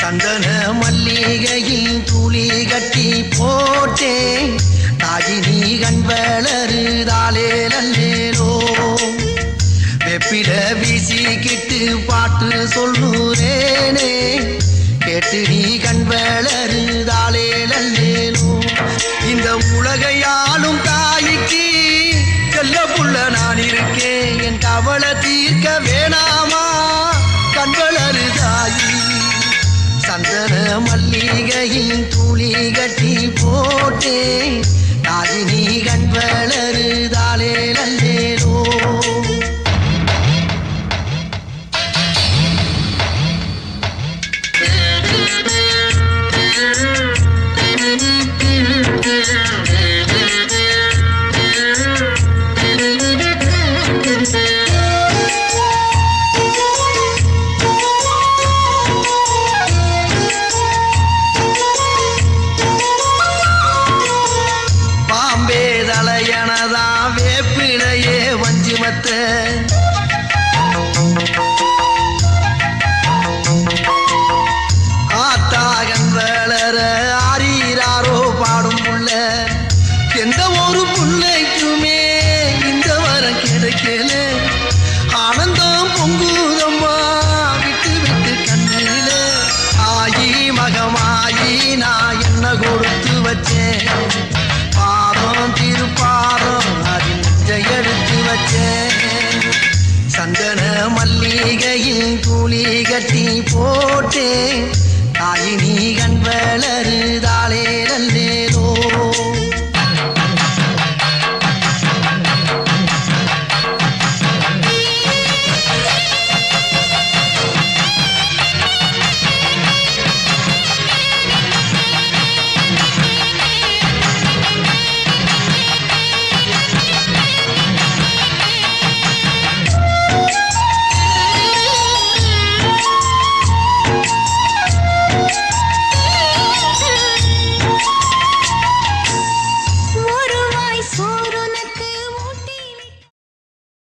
சந்தன மல்லிகையில் துளி கட்டி போட்டேன் தாயினி கண் வளருதாலே நல்லேலோ வெப்பில வீசிக்கிட்டு பாட்டு சொல்லுறேனே கேட்டு நீ கண் வளருதாலே நல்லேலோ இந்த உலகையாளும் தாய்க்கு செல்ல புள்ள நான் இருக்கேன் என் கவலை தீர்க்க வேணாமா கண் வளருதாயி சந்தன மல்லிகையில் துளி கட்டி போட்டேன் தாயினி கண் வளருதாலே நல்லேலோ வேப்பிலையே வஞ்சிமத்த ஆத்தாகன் வளர ஆரீராரோ பாடும் புள்ள எந்த ஒரு புள்ளைக்குமே இந்த வரம் கிடைக்கல ஆனந்தம் பொங்குதம்மா விட்டு விட்டு கண்ணில ஆயி மகமாயி நான் என்ன கொடுத்து வச்சேன் பாதம் திருப்பாதம் எடுத்து வச்சேன் சந்தன மல்லிகையில் துளி கட்டி போட்டேன் தாயினி கண் வளருதாலே நல்லேலோ